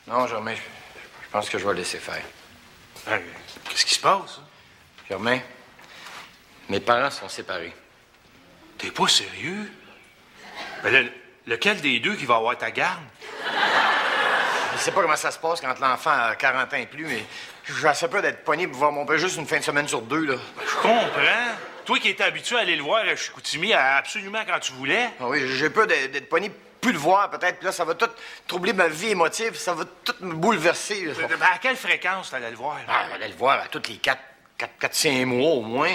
Non, Germain, je pense que je vais laisser faire. Hey, qu'est-ce qui se passe? Germain, mes parents sont séparés. T'es pas sérieux? Ben là, lequel des deux qui va avoir ta garde? Je sais pas comment ça se passe quand l'enfant a 40 ans et plus, mais j'ai assez peur d'être pogné pour voir mon père juste une fin de semaine sur deux, là. Ben, je comprends. Toi qui étais habitué à aller le voir à Chicoutimi absolument quand tu voulais. Ah oui, j'ai peur d'être pogné, plus le voir peut-être, puis là, ça va tout troubler ma vie émotive, ça va tout me bouleverser. Là. Ben, à quelle fréquence t'allais le voir? Là? Ah, j'allais le voir à tous les 4-5 mois au moins.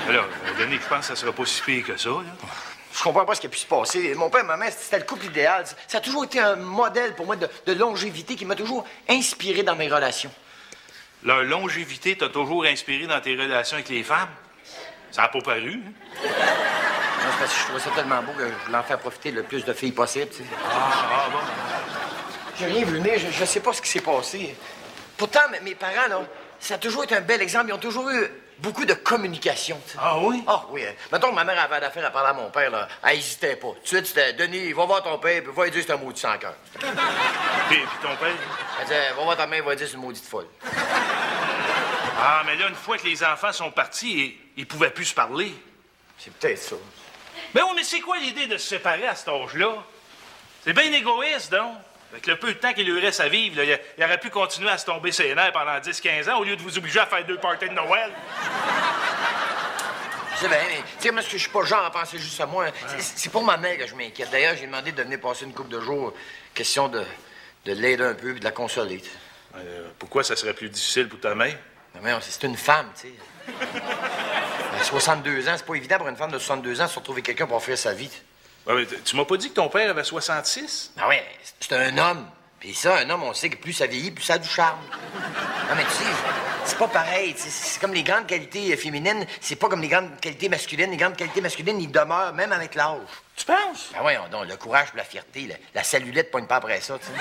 Là, Denis, je pense que ça sera pas si pire que ça, là. Je comprends pas ce qui a pu se passer. Mon père et ma mère, c'était le couple idéal. Ça a toujours été un modèle pour moi de longévité qui m'a toujours inspiré dans mes relations. Leur longévité t'a toujours inspiré dans tes relations avec les femmes? Ça n'a pas paru, hein? Non, c'est parce que je trouvais ça tellement beau que je voulais en faire profiter le plus de filles possible, tu sais. Ah, bon. J'ai rien vu venir, je sais pas ce qui s'est passé. Pourtant, mes parents, là, ça a toujours été un bel exemple. Ils ont toujours eu beaucoup de communication, tu sais. Ah oui? Ah oui. Mettons que ma mère avait d'affaires à parler à mon père, là. Elle hésitait pas. Tout de suite, c'était « Denis, va voir ton père, puis va lui dire que c'est un maudit sans cœur. » Puis ton père? Elle disait « Va voir ta mère, va lui dire que c'est une maudite folle. » Ah, mais là, une fois que les enfants sont partis, ils pouvaient plus se parler. C'est peut-être ça. Mais oui, mais c'est quoi l'idée de se séparer à cet âge-là? C'est bien égoïste, donc. Avec le peu de temps qu'il lui reste à vivre, là, il aurait pu continuer à se tomber ses nerfs pendant 10-15 ans au lieu de vous obliger à faire 2 parties de Noël. Je sais bien, mais tu sais, moi, je suis pas genre à penser juste à moi. C'est pour ma mère que je m'inquiète. D'ailleurs, j'ai demandé de venir passer une couple de jours. Question de l'aider un peu et de la consoler. Pourquoi ça serait plus difficile pour ta mère? Mais c'est une femme, tu sais. 62 ans, c'est pas évident pour une femme de 62 ans de se retrouver quelqu'un pour offrir sa vie. Ouais, mais tu m'as pas dit que ton père avait 66? Ah ouais, c'est un homme. Puis ça, un homme, on sait que plus ça vieillit, plus ça a du charme. Non, mais tu sais, c'est pas pareil. C'est comme les grandes qualités féminines, c'est pas comme les grandes qualités masculines. Les grandes qualités masculines, ils demeurent même avec l'âge. Tu penses? Ben ouais, donc, le courage et la fierté, la cellulite pogne pas après ça, tu sais.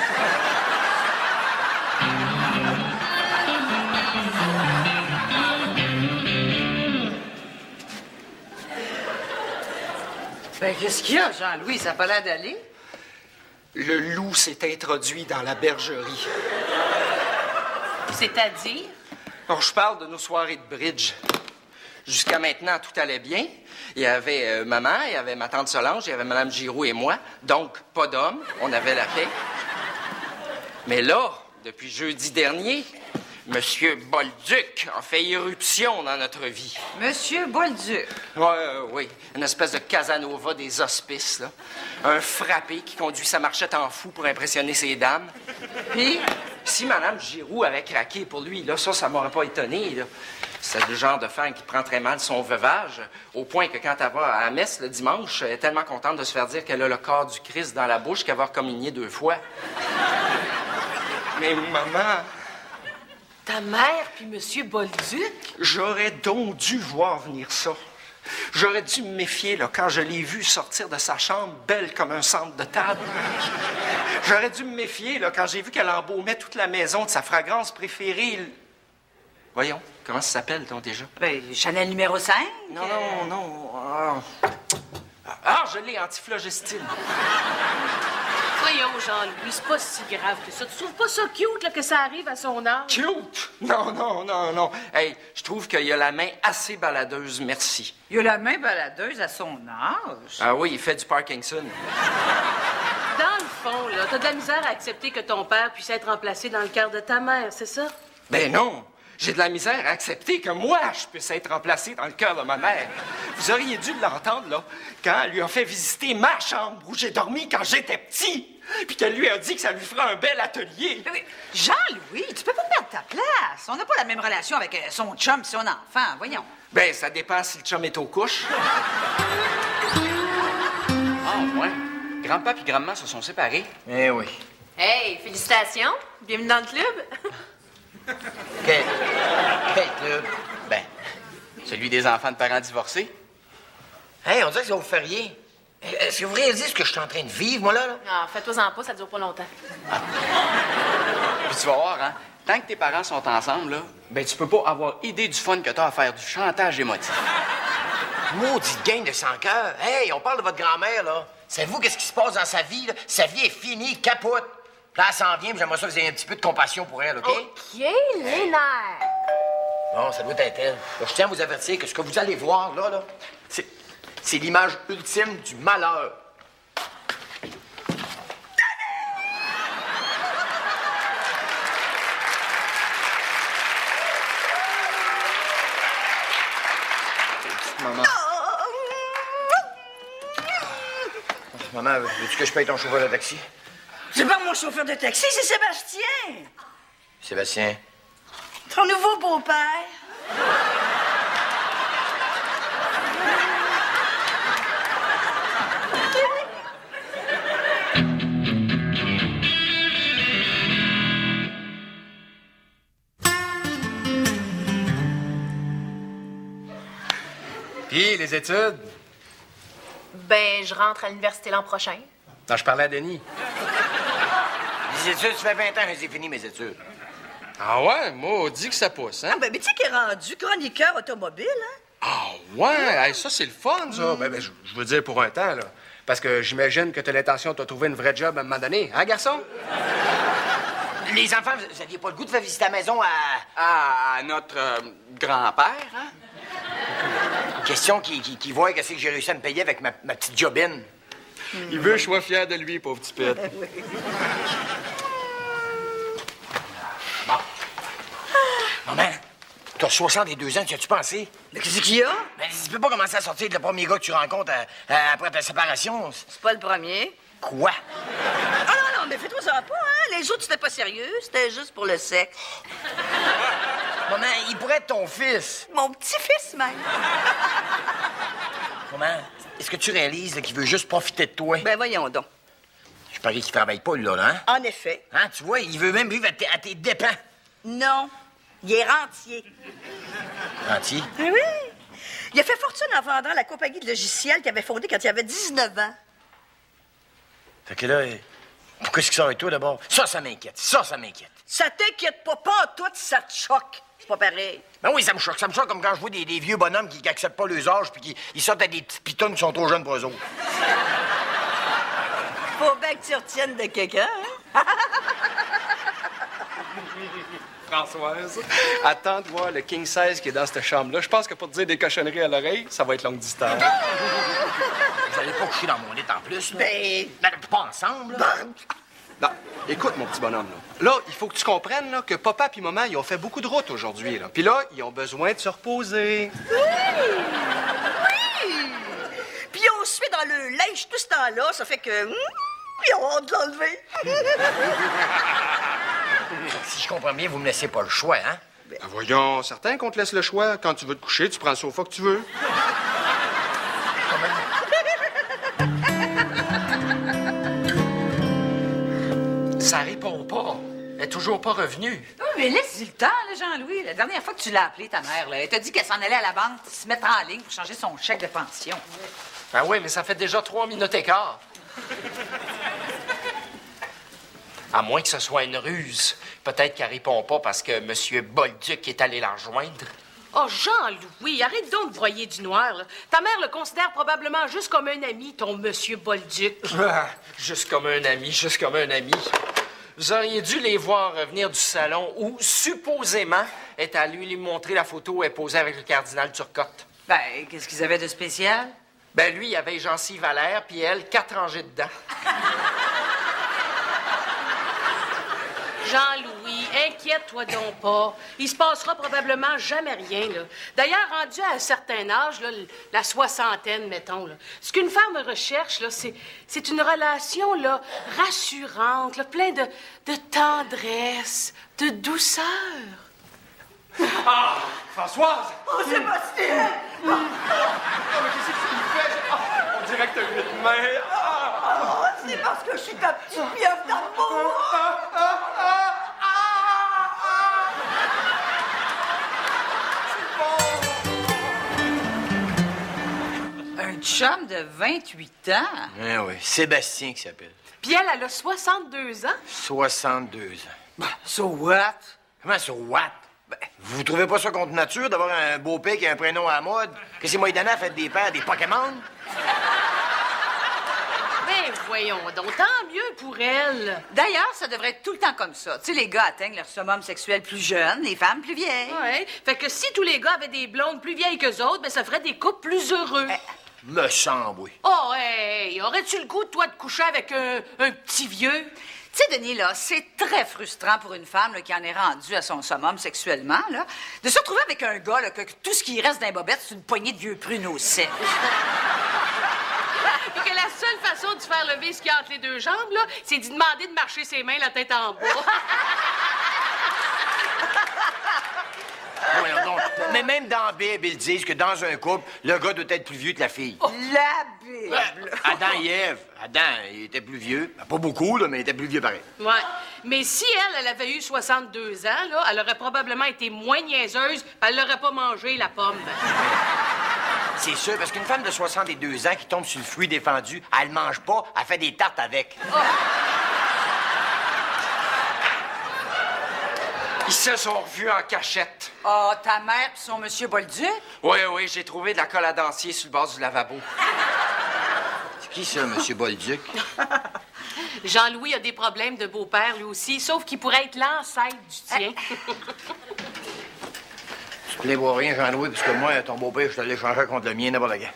Ben, qu'est-ce qu'il y a, Jean-Louis? Ça n'a pas l'air d'aller? Le loup s'est introduit dans la bergerie. C'est-à-dire? Alors, je parle de nos soirées de bridge. Jusqu'à maintenant, tout allait bien. Il y avait maman, il y avait ma tante Solange, il y avait Mme Giroux et moi. Donc, pas d'homme. On avait la paix. Mais là, depuis jeudi dernier, Monsieur Bolduc a fait irruption dans notre vie. Monsieur Bolduc? Oui. Une espèce de Casanova des hospices, là. Un frappé qui conduit sa marchette en fou pour impressionner ses dames. Puis, si Mme Giroux avait craqué pour lui, là, ça m'aurait pas étonné, là. C'est le genre de femme qui prend très mal son veuvage, au point que quand elle va à la messe le dimanche, elle est tellement contente de se faire dire qu'elle a le corps du Christ dans la bouche qu'elle va recommunier 2 fois. Mais maman... Ta mère puis Monsieur Bolduc? J'aurais donc dû voir venir ça. J'aurais dû me méfier là, quand je l'ai vue sortir de sa chambre, belle comme un centre de table. J'aurais dû me méfier là, quand j'ai vu qu'elle embaumait toute la maison de sa fragrance préférée. Voyons, comment ça s'appelle, donc, déjà? Ben, Chanel numéro 5? Non. Je l'ai, antiflogestine. Voyons, Jean-Louis, c'est pas si grave que ça. Tu trouves pas ça cute, là, que ça arrive à son âge? Cute? Non. Hey, je trouve qu'il a la main assez baladeuse, merci. Il a la main baladeuse à son âge. Ah oui, il fait du Parkinson. Dans le fond, là, t'as de la misère à accepter que ton père puisse être remplacé dans le cœur de ta mère, c'est ça? Ben non! J'ai de la misère à accepter que moi, je puisse être remplacé dans le cœur de ma mère. Vous auriez dû l'entendre, là, quand elle lui a fait visiter ma chambre où j'ai dormi quand j'étais petit. Puis qu'elle lui a dit que ça lui fera un bel atelier. Oui. Jean-Louis, tu peux pas perdre ta place. On n'a pas la même relation avec son chum et son enfant, voyons. Ben, ça dépend si le chum est aux couches. Ah, ouais. Grand-papa et grand-maman se sont séparés. Eh oui. Hey, félicitations. Bienvenue dans le club. Quel club? Ben, celui des enfants de parents divorcés. Hey, on dirait que ça vous fait rien. Est-ce que vous réalisez ce que je suis en train de vivre, moi, là? Ah, fais-toi-en pas, ça dure pas longtemps. Puis tu vas voir, hein, tant que tes parents sont ensemble, là, ben tu peux pas avoir idée du fun que t'as à faire du chantage émotif. Maudite gang de sans-cœur. Hey, on parle de votre grand-mère, là. Savez-vous qu'est-ce qui se passe dans sa vie, là? Sa vie est finie, capote. Là, elle s'en vient, puis j'aimerais ça que vous ayez un petit peu de compassion pour elle, OK? OK, les nerfs. Bon, ça doit être elle. Là, je tiens à vous avertir que ce que vous allez voir, là, c'est l'image ultime du malheur. Maman. Maman, veux-tu que je paye ton chauffeur de taxi? C'est pas mon chauffeur de taxi, c'est Sébastien. Sébastien. Ton nouveau beau-père. Puis, les études? Ben, je rentre à l'université l'an prochain. Non, je parlais à Denis. Les études, ça fait 20 ans que j'ai fini mes études. Ah ouais? Maudit que ça pousse, hein? Ah, ben, mais tu sais qu'il est rendu chroniqueur automobile, hein? Ah ouais? Hey, ça, c'est le fun, ça. Ben, je veux dire pour un temps, là. Parce que j'imagine que t'as l'intention de te trouver une vraie job à un moment donné. Hein, garçon? Les enfants, vous aviez pas le goût de faire visiter la maison à... À notre grand-père, hein? Question qui voit qu'est-ce que j'ai réussi à me payer avec ma petite jobine. Il veut que je sois fier de lui, pauvre petit pète. Bon. Maman, t'as 62 ans, tu as-tu pensé? Mais qu'est-ce qu'il y a? Ben, tu peux pas commencer à sortir de le premier gars que tu rencontres après ta séparation. C'est pas le premier. Quoi? Ah non, mais fais-toi ça pas, hein? Les autres, c'était pas sérieux, c'était juste pour le sexe. Maman, il pourrait être ton fils. Mon petit-fils, même. Maman, est-ce que tu réalises là, qu'il veut juste profiter de toi? Ben, voyons donc. Je parie qu'il travaille pas, lui, là, hein? En effet. Hein, tu vois, il veut même vivre à tes dépens. Non, il est rentier. Gentil. Oui, oui. Il a fait fortune en vendant la compagnie de logiciels qu'il avait fondée quand il avait 19 ans. Fait que là, pourquoi est-ce qu'il sort avec toi, d'abord? Ça m'inquiète. Ça m'inquiète. Ça t'inquiète pas en tout, ça te choque. C'est pas pareil. Ben oui, ça me choque. Ça me choque comme quand je vois des vieux bonhommes qui acceptent pas leurs âges puis qui sortent à des petites pitounes qui sont trop jeunes pour eux autres. Faut bien que tu retiennes de quelqu'un, hein? Françoise, attends de voir le King 16 qui est dans cette chambre-là. Je pense que pour te dire des cochonneries à l'oreille, ça va être longue distance. Vous allez pas coucher dans mon lit en plus, là? Ben... Pas ensemble, là? Non, écoute, mon petit bonhomme, là. Là, il faut que tu comprennes là, que papa et maman, ils ont fait beaucoup de routes aujourd'hui, là. Puis là, ils ont besoin de se reposer. Oui! Puis on se fait dans le linge tout ce temps-là, ça fait que... ils ont hâte de l'enlever. Si je comprends bien, vous me laissez pas le choix, hein? Ben, voyons, certain qu'on te laisse le choix. Quand tu veux te coucher, tu prends le sofa que tu veux. Ça répond pas. Elle est toujours pas revenue. Oui, mais laisse-y le temps, là, Jean-Louis. La dernière fois que tu l'as appelée, ta mère, là, elle t'a dit qu'elle s'en allait à la banque se mettre en ligne pour changer son chèque de pension. Ben oui, mais ça fait déjà 3 minutes et quart. À moins que ce soit une ruse. Peut-être qu'elle répond pas parce que M. Bolduc est allé la rejoindre. Oh, Jean-Louis, arrête donc de broyer du noir, là. Ta mère le considère probablement juste comme un ami, ton monsieur Bolduc. Juste comme un ami, juste comme un ami. Vous auriez dû les voir revenir du salon où, supposément, est allé lui montrer la photo où elle posait avec le cardinal Turcotte. Ben, qu'est-ce qu'ils avaient de spécial? Ben lui, il avait Jean-Cy Valère, puis elle, 4 rangées dedans. Jean-Louis, inquiète-toi donc pas. Il se passera probablement jamais rien, là. D'ailleurs, rendu à un certain âge, là, la soixantaine, mettons, là, ce qu'une femme recherche, là, c'est une relation, là, rassurante, là, plein de tendresse, de douceur. Ah! Françoise! Oh, Sébastien! Qu'est-ce que tu me fais? Ah, on dirait que t'as 8 mains. Ah! Oh, c'est parce que je suis ta petite pieuvre d'amour! Un chum de 28 ans? Eh oui, Sébastien qui s'appelle. Puis elle a 62 ans. 62 ans. Ben, so what? Comment ça, what? Ben, vous trouvez pas ça contre nature d'avoir un beau-père qui a un prénom à la mode? Que c'est moi et Dana fait des pères, des Pokémon? Ben voyons donc, tant mieux pour elle. D'ailleurs, ça devrait être tout le temps comme ça. Tu sais, les gars atteignent leur summum sexuel plus jeune, les femmes plus vieilles. Ouais. Fait que si tous les gars avaient des blondes plus vieilles qu'eux autres, ben ça ferait des couples plus heureux. Me semble, oui. Oh, hey! Aurais-tu le goût, toi, de coucher avec un petit vieux? Tu sais, Denis, là, c'est très frustrant pour une femme là, qui en est rendue à son summum sexuellement, là, de se retrouver avec un gars là, que tout ce qui reste d'un bobette, c'est une poignée de vieux prunes au sec. Et que la seule façon de faire lever ce qu'il y a entre les deux jambes, là, c'est d'y demander de marcher ses mains la tête en bas. Voyons donc. Mais même dans la Bible, ils disent que dans un couple, le gars doit être plus vieux que la fille. La Bible! Adam et Ève. Adam, il était plus vieux. Pas beaucoup, là, mais il était plus vieux pareil. Ouais. Mais si elle avait eu 62 ans, là, elle aurait probablement été moins niaiseuse, puis elle l'aurait pas mangé, la pomme. C'est sûr, parce qu'une femme de 62 ans qui tombe sur le fruit défendu, elle le mange pas, elle fait des tartes avec. Ils se sont revus en cachette. Oh, ta mère pis son monsieur Bolduc? Oui, oui, j'ai trouvé de la colle à dentier sur le bord du lavabo. C'est qui ça, monsieur Bolduc? Jean-Louis a des problèmes de beau-père, lui aussi, sauf qu'il pourrait être l'ancêtre du tien. Tu plaibois rien, Jean-Louis, parce que moi, ton beau-père, je te l'échangerais contre le mien n'importe quand.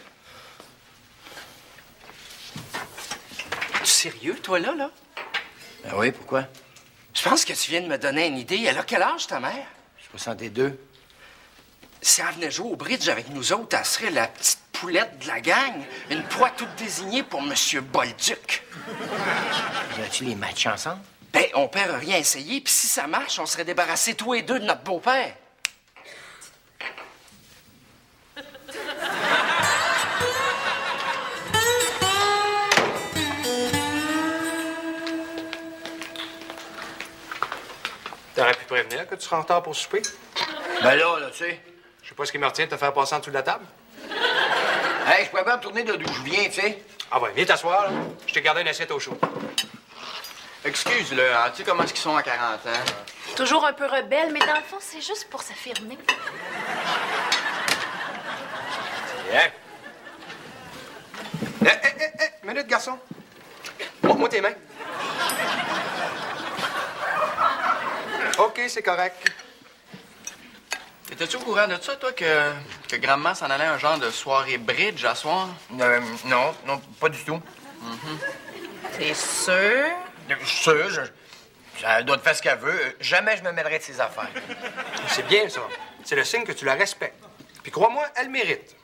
Es-tu sérieux, toi, là? Ben oui, pourquoi? Je pense que tu viens de me donner une idée. Elle a quel âge, ta mère? 62. Si elle venait jouer au bridge avec nous autres, elle serait la petite poulette de la gang. Une proie toute désignée pour Monsieur Bolduc. As-tu les matchs ensemble? Ben, on perd rien à essayer, puis si ça marche, on serait débarrassés tous les deux de notre beau-père. T'aurais pu prévenir que tu seras en retard pour souper? Ben là, tu sais. Je sais pas ce qui me retient de te faire passer en dessous de la table. Hey, je pourrais pas me tourner de d'où je viens, tu sais. Ah ouais, viens t'asseoir, là. Je t'ai gardé une assiette au chaud. Excuse-le, hein, tu sais comment est-ce qu'ils sont à 40 ans? Toujours un peu rebelle, mais dans le fond, c'est juste pour s'affirmer. Hein? Minute, garçon. Montre-moi tes mains. OK, c'est correct. Étais-tu au courant de ça, toi, que grand-maman s'en allait à un genre de soirée bridge à soir? Non, pas du tout. T'es sûr? Je suis sûr, elle doit te faire ce qu'elle veut. Jamais je me mêlerai de ses affaires. C'est bien, ça. C'est le signe que tu la respectes. Puis crois-moi, elle mérite.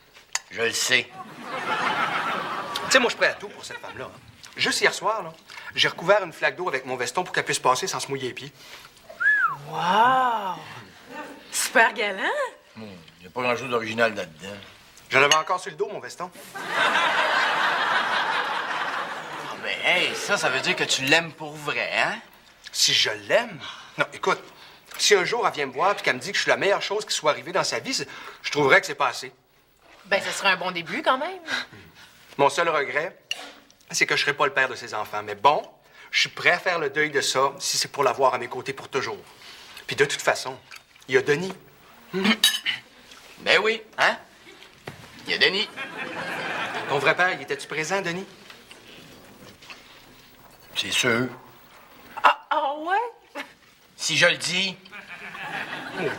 Je le sais. Tu sais, moi, je suis prêt à tout pour cette femme-là. Hein. Juste hier soir, là, j'ai recouvert une flaque d'eau avec mon veston pour qu'elle puisse passer sans se mouiller les pieds. Wow! Super galant! Il n'y a pas grand-chose d'original là-dedans. Je l'avais encore sur le dos, mon veston. Mais hey, ça veut dire que tu l'aimes pour vrai, hein? Si je l'aime? Non, écoute, si un jour elle vient me voir et qu'elle me dit que je suis la meilleure chose qui soit arrivée dans sa vie, je trouverais que c'est pas assez. Ben, ça serait un bon début, quand même. Mon seul regret, c'est que je serai pas le père de ses enfants. Mais bon, je suis prêt à faire le deuil de ça si c'est pour l'avoir à mes côtés pour toujours. Puis de toute façon, il y a Denis. Ben oui, hein? Il y a Denis. Ton vrai père, il était-tu présent, Denis? C'est sûr. Ah ouais? Si je le dis,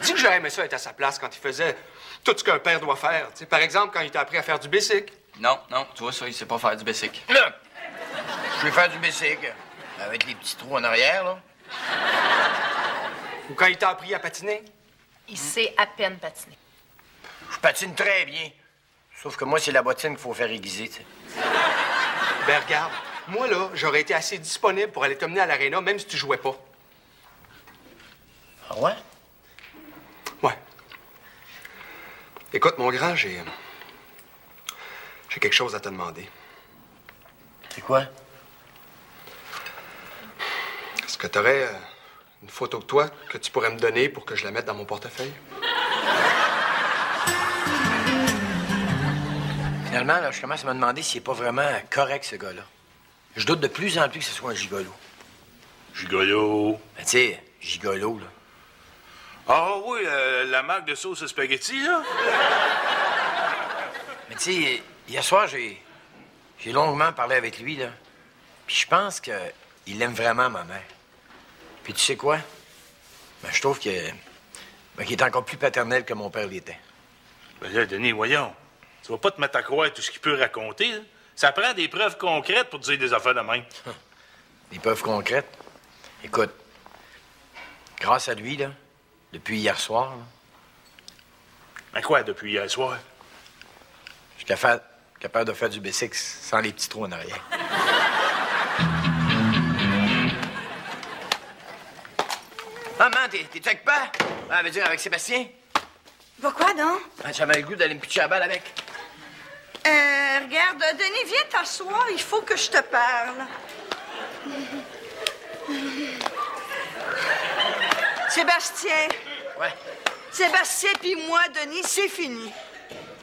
Dis que j'aurais aimé ça être à sa place quand il faisait tout ce qu'un père doit faire. Tu sais, par exemple, quand il t'a appris à faire du bicycle. Non, tu vois ça, il sait pas faire du basic. là, je vais faire du bicycle. Avec les petits trous en arrière, là. Ou quand il t'a appris à patiner. Il sait à peine patiner. Je patine très bien. Sauf que moi, c'est la bottine qu'il faut faire aiguiser, tu sais. Ben regarde, moi, là, j'aurais été assez disponible pour aller te mener à l'aréna, même si tu jouais pas. Ah ouais? Ouais. Écoute, mon grand, j'ai quelque chose à te demander. C'est quoi? Est-ce que t'aurais une photo de toi que tu pourrais me donner pour que je la mette dans mon portefeuille? Finalement, là, je commence à me demander s'il est pas vraiment correct, ce gars-là. Je doute de plus en plus que ce soit un gigolo. Gigolo. Ben, tu sais, gigolo, là. Ah oui, la marque de sauce spaghetti, là? Mais tu sais, hier soir, j'ai longuement parlé avec lui, là. Puis je pense qu'il aime vraiment ma mère. Puis tu sais quoi? Ben, je trouve qu'il est encore plus paternel que mon père l'était. Ben là, Denis, voyons. Tu vas pas te mettre à croire tout ce qu'il peut raconter, là. Ça prend des preuves concrètes pour te dire des affaires de même. Des preuves concrètes? Écoute, grâce à lui, là, depuis hier soir, là, Ben quoi, depuis hier soir? je suis capable de faire du B6 sans les petits trous en arrière. Maman, t'es-tu avec pas? Ah, veut dire avec Sébastien? Pourquoi donc? Ah, j'avais le goût d'aller me pitcher à la balle avec. Regarde, Denis, viens t'asseoir, il faut que je te parle. Sébastien. Ouais. Sébastien puis moi, Denis, c'est fini.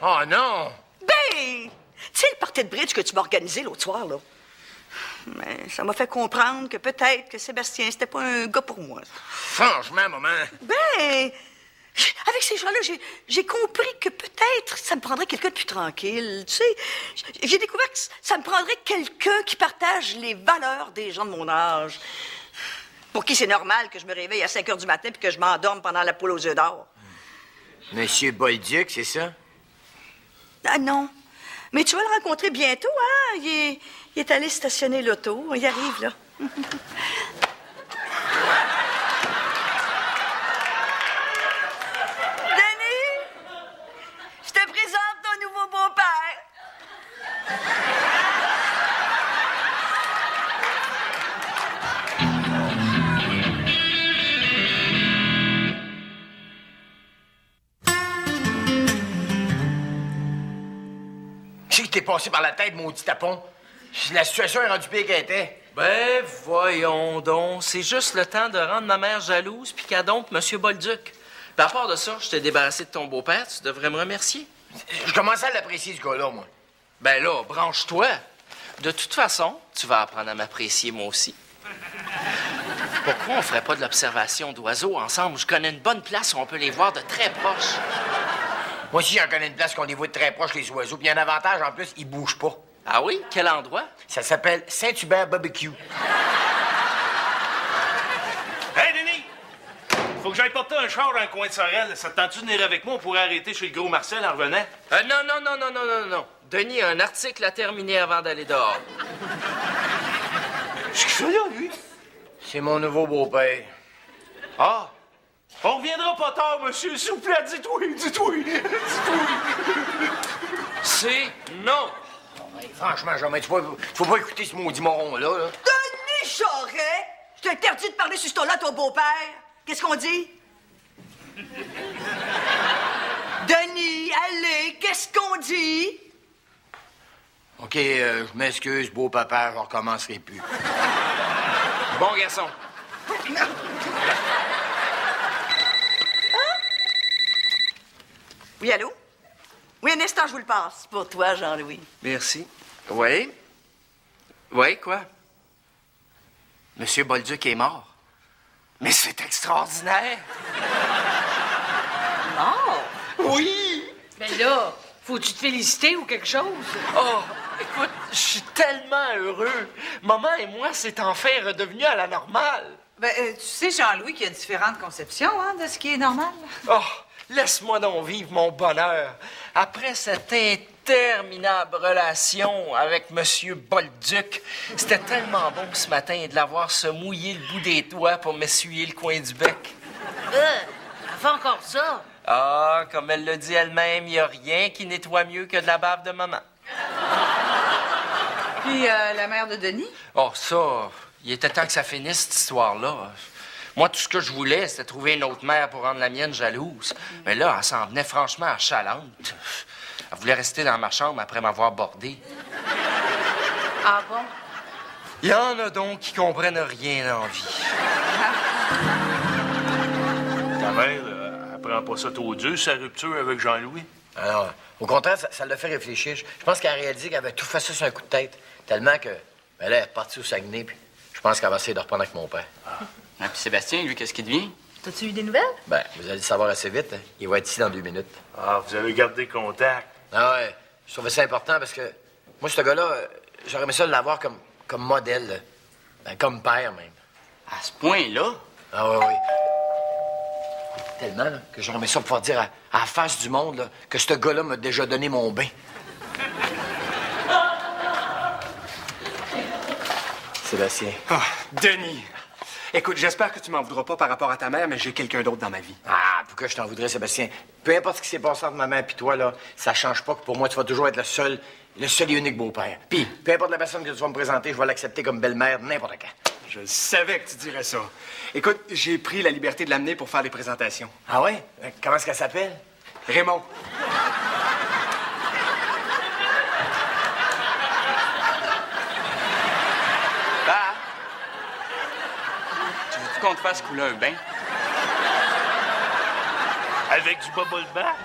Oh non! Ben, tu sais le party de bridge que tu m'as organisé l'autre soir, là? Mais ça m'a fait comprendre que peut-être que Sébastien, c'était pas un gars pour moi. Franchement, maman. Ben, avec ces gens-là, j'ai compris que peut-être ça me prendrait quelqu'un de plus tranquille. Tu sais, j'ai découvert que ça me prendrait quelqu'un qui partage les valeurs des gens de mon âge. Pour qui c'est normal que je me réveille à 5 heures du matin puis que je m'endorme pendant la poule aux œufs d'or. Monsieur Bolduc, c'est ça? Ah non. Mais tu vas le rencontrer bientôt, hein? Il est allé stationner l'auto. Il arrive, là. Denis, je te présente ton nouveau beau-père. Qu'est-ce qui t'est passé par la tête, maudit tapon? La situation est rendue pire qu'elle était. Ben, voyons donc. C'est juste le temps de rendre ma mère jalouse puis qu'elle dompte M. Bolduc. Puis à part de ça, je t'ai débarrassé de ton beau-père. Tu devrais me remercier. Je commençais à l'apprécier, ce gars-là, moi. Ben là, branche-toi. De toute façon, tu vas apprendre à m'apprécier, moi aussi. Pourquoi on ferait pas de l'observation d'oiseaux ensemble? Je connais une bonne place où on peut les voir de très proche. Moi aussi, j'en connais une place qu'on les voit de très proche, les oiseaux. Puis il y a un avantage, en plus, ils bougent pas. Ah oui? Quel endroit? Ça s'appelle Saint-Hubert Barbecue. Hey, Denis! Faut que j'aille porter un char dans le coin de Sorel. Ça te tente-tu de venir avec moi? On pourrait arrêter chez le gros Marcel en revenant. Non. Denis a un article à terminer avant d'aller dehors. Qu'est-ce qu'il fait là, lui? C'est mon nouveau beau-père. Ah! On reviendra pas tard, monsieur. S'il vous plaît, dis-toi. C'est non. Hey, franchement, jamais, faut pas écouter ce maudit moron-là, là. Denis Charest! Je t'interdis de parler sur ce ton-là à ton beau-père. Qu'est-ce qu'on dit? Denis, allez, qu'est-ce qu'on dit? OK, je m'excuse, beau-papa, je recommencerai plus. Bon garçon. Oui, allô? Oui, un instant, je vous le passe. Pour toi, Jean-Louis. Merci. Oui? Oui, quoi? Monsieur Bolduc est mort. Mais c'est extraordinaire! Mort? Oui! Ben là, faut-tu te féliciter ou quelque chose? Oh, écoute, je suis tellement heureux. Maman et moi, c'est enfin redevenu à la normale. Ben, tu sais, Jean-Louis, qu'il y a différentes conceptions, hein, de ce qui est normal. Oh, laisse-moi donc vivre mon bonheur. Après cette interminable relation avec M. Bolduc, c'était tellement bon ce matin de l'avoir se mouiller le bout des doigts pour m'essuyer le coin du bec. Elle fait encore ça. Ah, comme elle le dit elle-même, il n'y a rien qui nettoie mieux que de la bave de maman. Puis la mère de Denis? Oh, ça, il était temps que ça finisse, cette histoire-là. Moi, tout ce que je voulais, c'était trouver une autre mère pour rendre la mienne jalouse. Mais là, elle s'en venait franchement achalante. Elle voulait rester dans ma chambre après m'avoir bordé. Ah bon? Il y en a donc qui comprennent rien en vie. Ta mère, elle prend pas ça trop dur, sa rupture avec Jean-Louis? Alors, au contraire, ça l'a fait réfléchir. Je pense qu'elle a réalisé qu'elle avait tout fait ça sur un coup de tête. Tellement que, ben là, elle est repartie au Saguenay, puis je pense qu'elle va essayer de reprendre avec mon père. Ah, puis Sébastien, lui, qu'est-ce qu'il devient? T'as-tu eu des nouvelles? Ben, vous allez le savoir assez vite. Hein. Il va être ici dans 2 minutes. Ah, vous avez gardé contact. Ah ouais, je trouvais ça important parce que moi, ce gars-là, j'aurais aimé ça l'avoir comme comme modèle, là. Ben, comme père, même. À ce point-là? Ah oui, oui. Tellement, là, que j'aurais aimé ça pouvoir dire à la face du monde, là, que ce gars-là m'a déjà donné mon bain. Sébastien. Ah, Denis! Écoute, j'espère que tu m'en voudras pas par rapport à ta mère, mais j'ai quelqu'un d'autre dans ma vie. Ah, pourquoi je t'en voudrais, Sébastien? Peu importe ce qui s'est passé entre ma mère et toi, là, ça change pas que pour moi, tu vas toujours être le seul et unique beau-père. Puis, peu importe la personne que tu vas me présenter, je vais l'accepter comme belle-mère n'importe quand. Je savais que tu dirais ça. Écoute, j'ai pris la liberté de l'amener pour faire les présentations. Ah ouais? Comment est-ce qu'elle s'appelle? Raymond. Bah! Tu veux qu'on te fasse couler un bain? Avec du bubble bath?